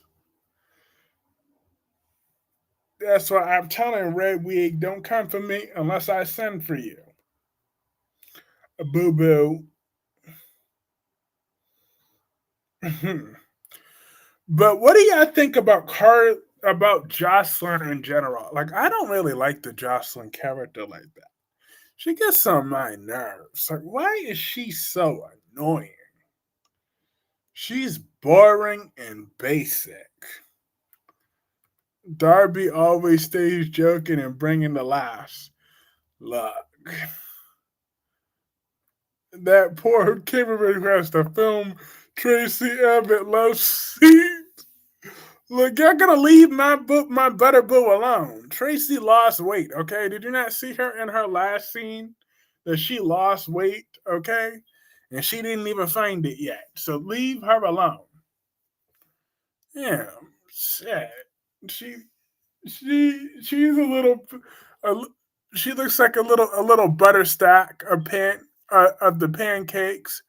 why I'm telling Red Wig, don't come for me unless I send for you. Boo boo. But what do y'all think about Car? about Jocelyn in general. Like, I don't really like the Jocelyn character like that. She gets on my nerves. Like, why is she so annoying? She's boring and basic. Darby always stays joking and bringing the laughs. Look, that poor cameraman who has to film Tracy Abbott love scene. Look, you're gonna leave my butter boo alone. Tracy lost weight, okay? Did you not see her in her last scene? That she lost weight, okay? And she didn't even find it yet. So leave her alone. Yeah, shit. She she's a, she looks like a little butter stack of the pancakes,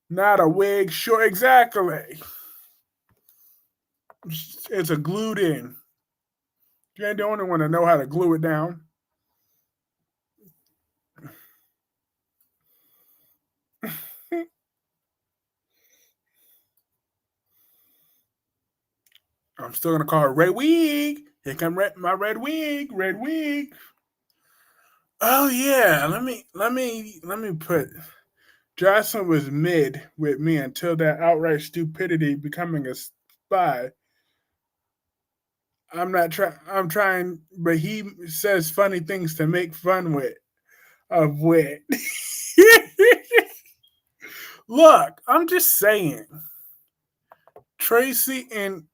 not a wig. Sure, exactly. It's a glued in. You ain't the only one to know how to glue it down. I'm still gonna call her Red Wig. Here come my red wig, red wig. Oh yeah, let me put. Jocelyn was mid with me until that outright stupidity becoming a spy. I'm not trying. I'm trying, but he says funny things to make fun with of wit. Look, I'm just saying. Tracy and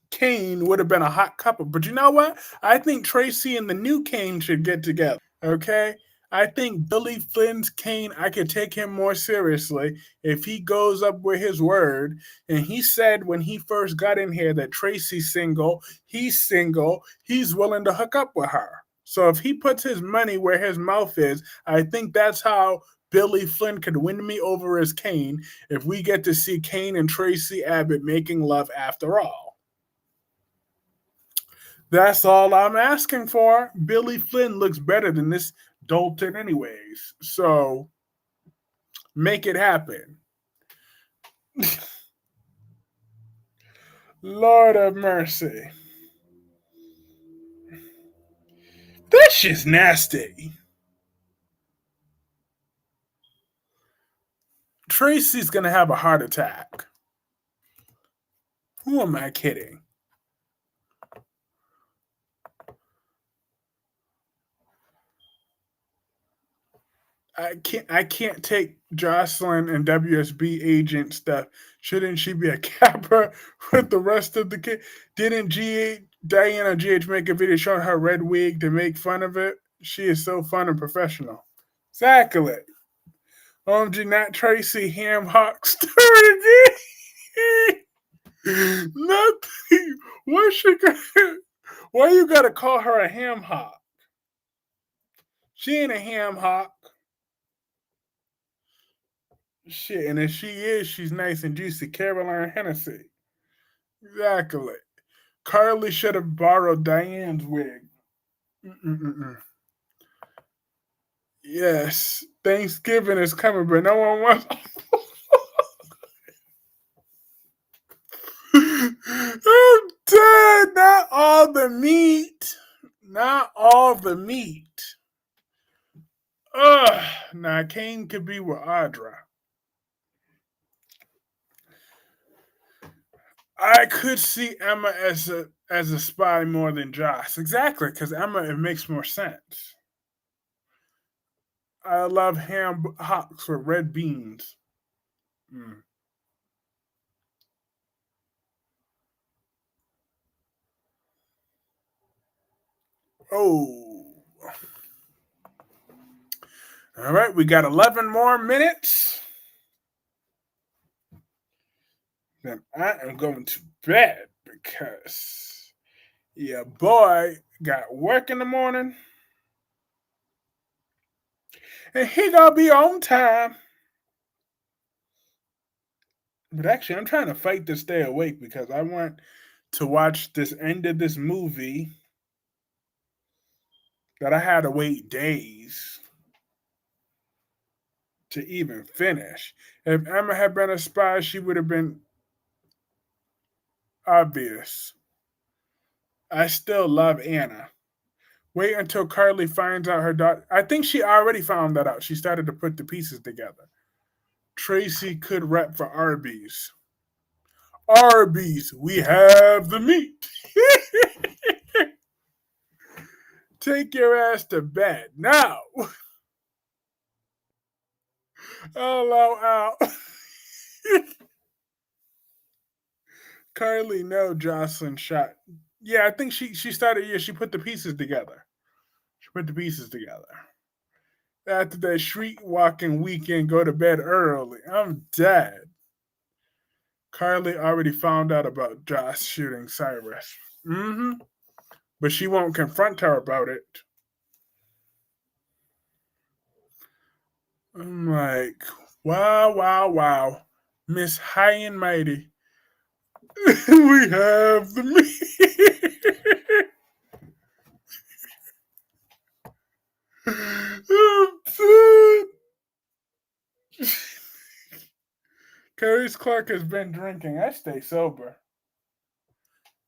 Kane would have been a hot couple. But you know what? I think Tracy and the new Kane should get together. Okay? I think Billy Flynn's Kane, I could take him more seriously if he goes up with his word. And he said when he first got in here that Tracy's single, he's willing to hook up with her. So if he puts his money where his mouth is, I think that's how Billy Flynn could win me over as Kane if we get to see Kane and Tracy Abbott making love after all. That's all I'm asking for. Billy Flynn looks better than this Dalton, anyways. So make it happen. Lord of mercy. That shit's nasty. Tracy's gonna have a heart attack. Who am I kidding? I can't take Jocelyn and WSB agent stuff. Shouldn't she be a capper with the rest of the kid? Didn't Diana GH make a video showing her red wig to make fun of it? She is so fun and professional. Exactly. OMG, not Tracy Ham Hawk story again. Nothing. Why she got? Why you gotta call her a ham hock? She ain't a ham hock. Shit, and if she is, she's nice and juicy. Caroline Hennessy. Exactly. Carly should have borrowed Diane's wig. Mm-mm-mm. Yes, Thanksgiving is coming, but no one wants. I'm dead. Not all the meat. Not all the meat. Ugh. Now Kane could be with Audra. I could see Emma as a spy more than Joss. Exactly, because Emma it makes more sense. I love ham hocks with red beans. Mm. Oh. All right, we got 11 more minutes. Then I am going to bed because, yeah, boy got work in the morning and he gonna be on time. But actually, I'm trying to fight to stay awake because I want to watch this end of this movie that I had to wait days to even finish. If Emma had been a spy, she would have been obvious. I still love Anna. Wait until Carly finds out her daughter. I think she already found that out. She started to put the pieces together. Tracy could rep for Arby's. Arby's, we have the meat. Take your ass to bed now. Oh, out. Carly, no, Jocelyn shot. Yeah, I think she started. Yeah, she put the pieces together. She put the pieces together. After that street walking weekend, go to bed early. I'm dead. Carly already found out about Josh shooting Cyrus. Mm-hmm. But she won't confront her about it. I'm like, wow, wow, wow. Miss High and Mighty. We have the meat. Kyreese Clarke has been drinking. I stay sober.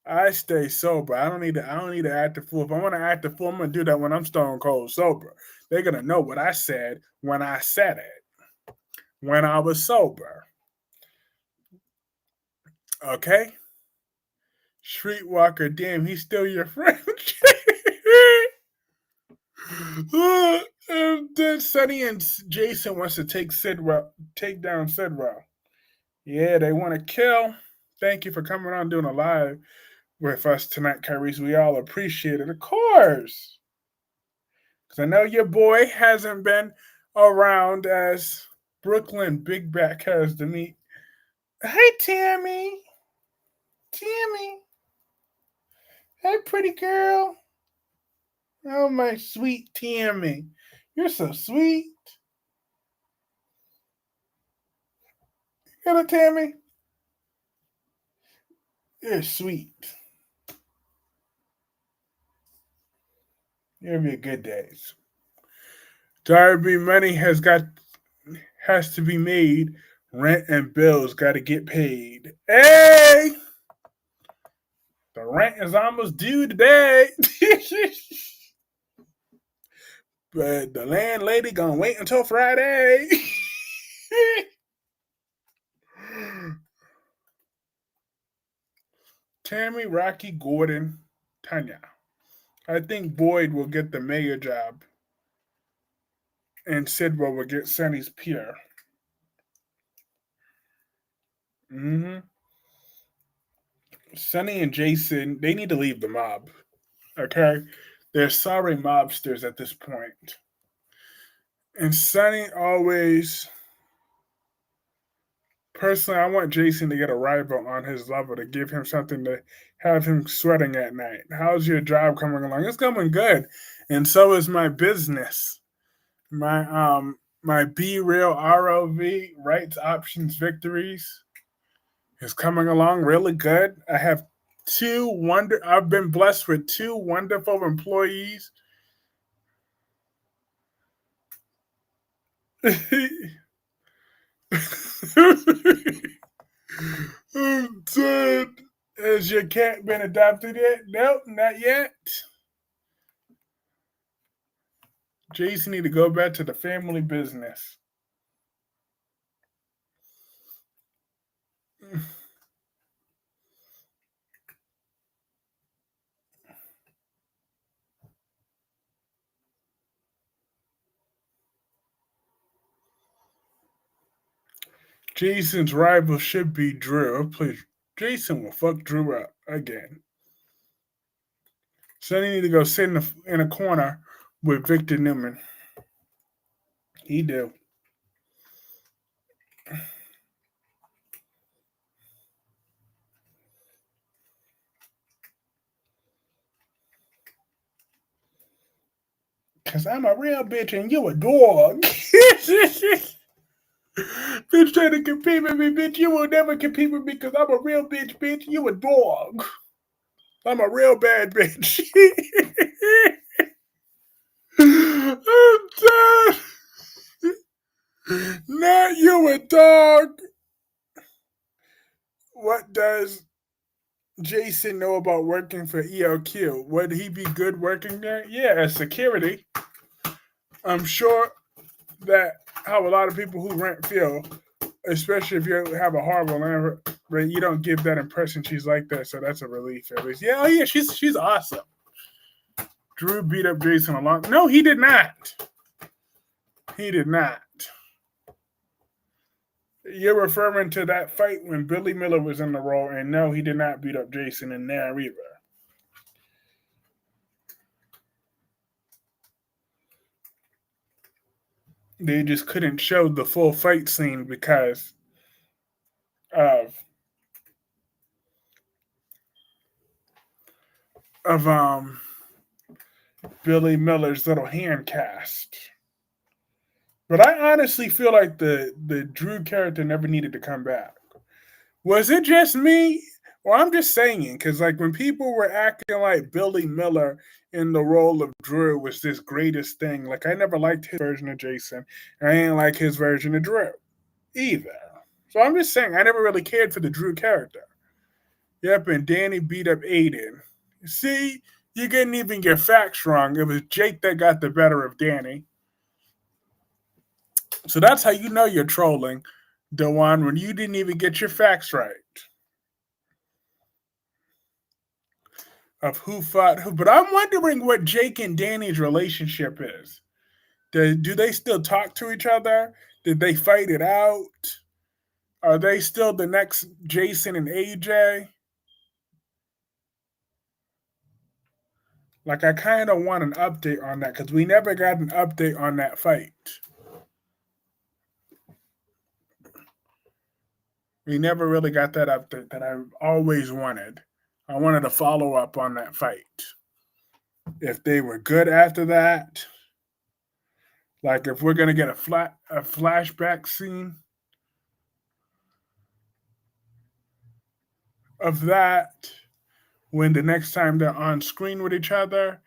I stay sober. I don't need to act the fool. If I want to act the fool, I'm gonna do that when I'm stone cold sober. They're gonna know what I said when I said it. When I was sober. Okay? Streetwalker, damn, he's still your friend. Then Sonny and Jason wants to take down Sidwell. Yeah, they want to kill. Thank you for coming on doing a live with us tonight, Kyreese. We all appreciate it, of course. Because I know your boy hasn't been around as Brooklyn Big Back has to meet. Hey, Tammy. Tammy. Hey, pretty girl. Oh, my sweet Tammy. You're so sweet. Hello, Tammy. You're sweet. You'll be a good days. Darby money has to be made. Rent and bills got to get paid. Hey, the rent is almost due today. But the landlady gonna wait until Friday. Tammy, Rocky, Gordon, Tanya. I think Boyd will get the mayor job, and Sidwell will get Sonny's peer. Mm-hmm. Sonny and Jason, they need to leave the mob. Okay, they're sorry mobsters at this point. And Sonny always, personally, I want Jason to get a rival on his level to give him something to have him sweating at night. How's your job coming along? It's coming good, and so is my business. My Be Real ROV Rights Options Victories is coming along really good. I've been blessed with two wonderful employees. I'm dead. Has your cat been adopted yet? Nope, not yet. Jason need to go back to the family business. Jason's rival should be Drew. Please, Jason will fuck Drew up again. Sonny need to go sit in a corner with Victor Newman. He do. Cause I'm a real bitch and you a dog. Bitch trying to compete with me, bitch. You will never compete with me because I'm a real bitch, bitch. You a dog. I'm a real bad bitch. I'm done. Not you a dog. What does Jason know about working for ELQ? Would he be good working there? Yeah, as security. I'm sure that how a lot of people who rent feel, especially if you have a horrible landlord, but you don't give that impression she's like that, so that's a relief at least. Yeah, oh yeah, she's awesome. Drew beat up Jason a lot. No, he did not. He did not. You're referring to that fight when Billy Miller was in the role, and no, he did not beat up Jason in there either. They just couldn't show the full fight scene because of of Billy Miller's little hand cast. But I honestly feel like the Drew character never needed to come back. Was it just me? Well, I'm just saying, because like when people were acting like Billy Miller in the role of Drew was this greatest thing, like I never liked his version of Jason, and I didn't like his version of Drew either. So I'm just saying, I never really cared for the Drew character. Yep, and Danny beat up Aiden. See, you getting even your facts wrong. It was Jake that got the better of Danny. So that's how you know you're trolling, Dewan, when you didn't even get your facts right of who fought who. But I'm wondering what Jake and Danny's relationship is. Do they still talk to each other? Did they fight it out? Are they still the next Jason and AJ? Like, I kind of want an update on that because we never got an update on that fight. We never really got that update that I always wanted. I wanted a follow up on that fight. If they were good after that, like if we're gonna get a flashback scene of that when the next time they're on screen with each other,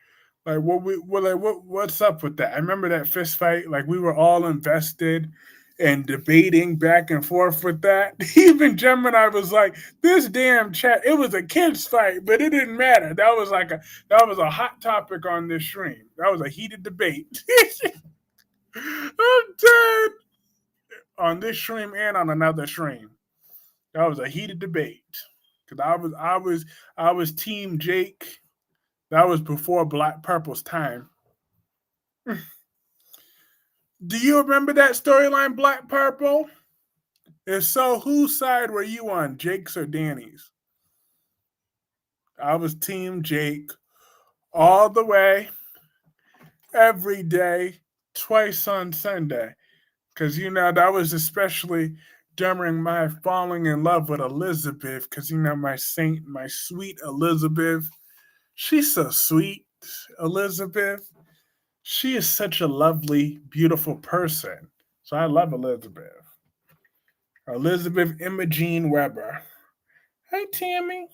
like what's up with that? I remember that fist fight. Like we were all invested and debating back and forth with that. Even Gemini was like, "This damn chat." It was a kids fight, but it didn't matter. That was a hot topic on this stream. That was a heated debate. I'm dead on this stream and on another stream. That was a heated debate because I was Team Jake. That was before Black Purple's time. Do you remember that storyline, Black Purple? If so, whose side were you on, Jake's or Danny's? I was Team Jake all the way, every day, twice on Sunday. Because, that was especially during my falling in love with Elizabeth. Because, my saint, my sweet Elizabeth. She's so sweet, Elizabeth. She is such a lovely, beautiful person. So I love Elizabeth. Elizabeth Imogene Weber. Hey, Tammy.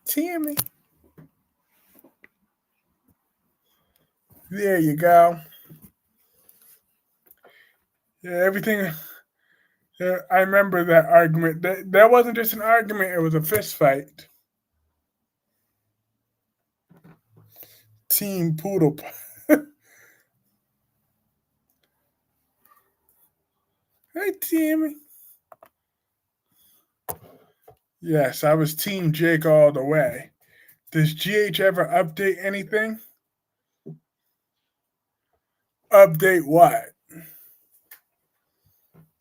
Tammy. There you go. Yeah, everything. Yeah, I remember that argument. That wasn't just an argument, it was a fist fight. Team Poodle. Hey, Tammy. Yes, I was Team Jake all the way. Does GH ever update anything? Update what?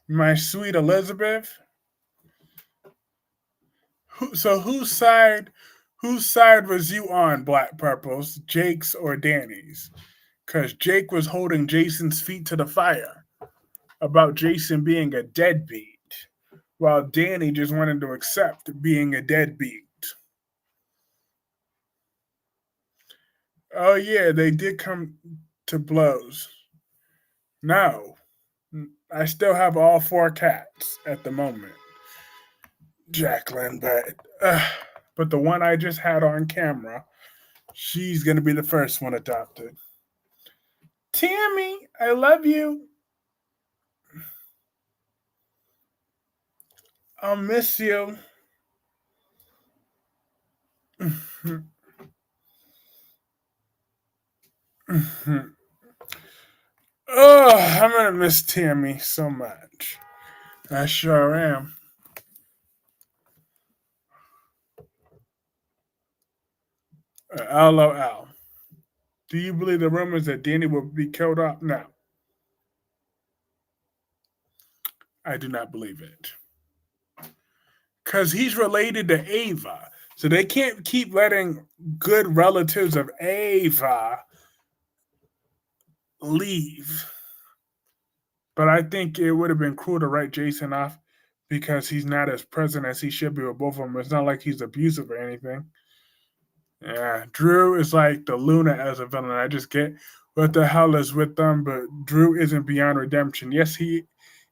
My sweet Elizabeth? So whose side was you on, Black Purples? Jake's or Danny's? Because Jake was holding Jason's feet to the fire about Jason being a deadbeat, while Danny just wanted to accept being a deadbeat. Oh yeah, they did come to blows. No, I still have all 4 cats at the moment, Jacqueline, but the one I just had on camera, she's gonna be the first one adopted. Tammy, I love you. I'll miss you. Oh, I'm gonna miss Tammy so much. I sure am. LOL. Do you believe the rumors that Danny will be killed off? No, I do not believe it. Because he's related to Ava. So they can't keep letting good relatives of Ava leave. But I think it would have been cruel to write Jason off because he's not as present as he should be with both of them. It's not like he's abusive or anything. Yeah, Drew is like the Luna as a villain. I just get what the hell is with them, but Drew isn't beyond redemption. Yes, he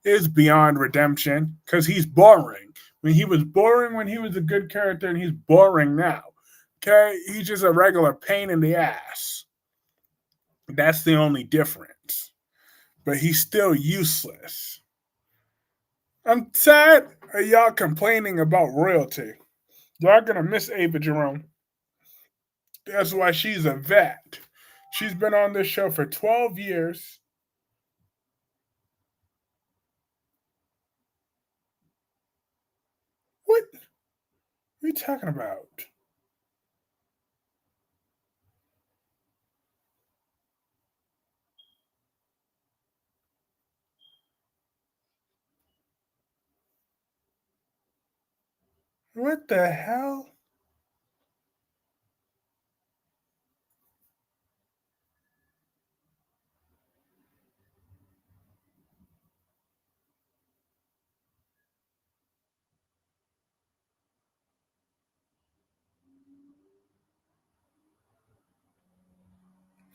is beyond redemption because he's boring. I mean, he was boring when he was a good character, and he's boring now. Okay, he's just a regular pain in the ass. That's the only difference. But he's still useless. I'm tired of y'all complaining about royalty. Y'all gonna miss Ava Jerome. That's why she's a vet. She's been on this show for 12 years. What are you talking about? What the hell?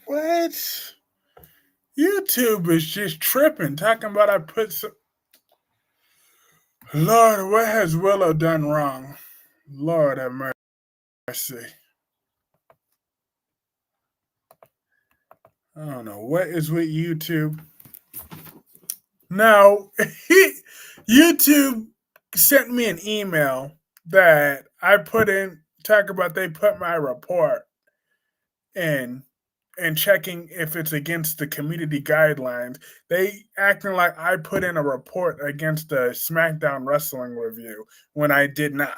What? YouTube is just tripping, talking about I put some. Lord, what has Willow done wrong? Lord have mercy. I don't know what is with YouTube. Now, YouTube sent me an email that I put in, talk about they put my report in and checking if it's against the community guidelines. They acting like I put in a report against the SmackDown Wrestling review when I did not.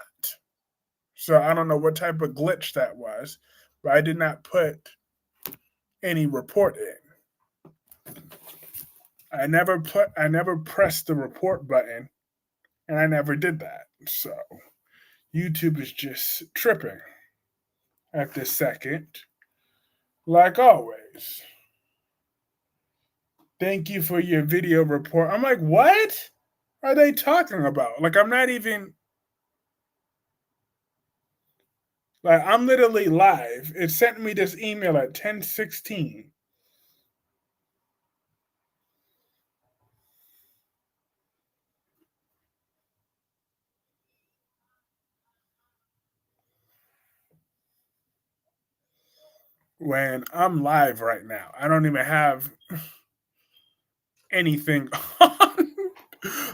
So I don't know what type of glitch that was, but I did not put any report in. I never pressed the report button, and I never did that. So YouTube is just tripping at this second, like always. Thank you for your video report. I'm like, what are they talking about? Like, I'm not even, like, I'm literally live. It sent me this email at 10:16. When I'm live right now. I don't even have anything on.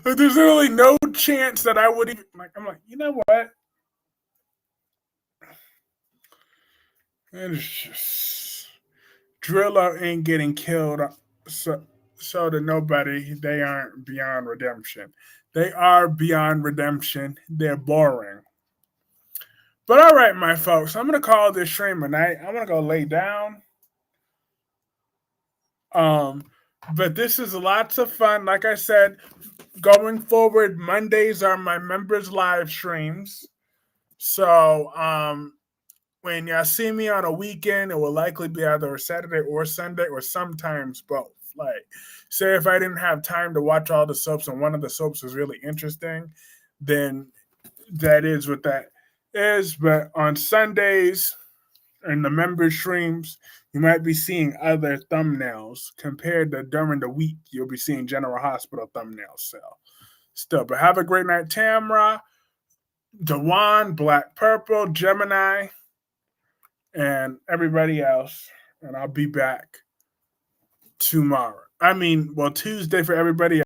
There's literally no chance that I would even, like, I'm like, you know what? It's just Drillo ain't getting killed, so to nobody. They aren't beyond redemption. They are beyond redemption. They're boring. But all right, my folks, I'm gonna call this stream a night. I'm gonna go lay down. Um, but this is lots of fun. Like I said, going forward, Mondays are my members' live streams. So when y'all see me on a weekend, it will likely be either a Saturday or Sunday, or sometimes both. Like, say if I didn't have time to watch all the soaps and one of the soaps was really interesting, then that is what that is. But on Sundays in the member streams, you might be seeing other thumbnails compared to during the week. You'll be seeing General Hospital thumbnails. So still, but have a great night, Tamra, Dewan, Black Purple, Gemini, and everybody else. And I'll be back tomorrow. I mean, well, Tuesday for everybody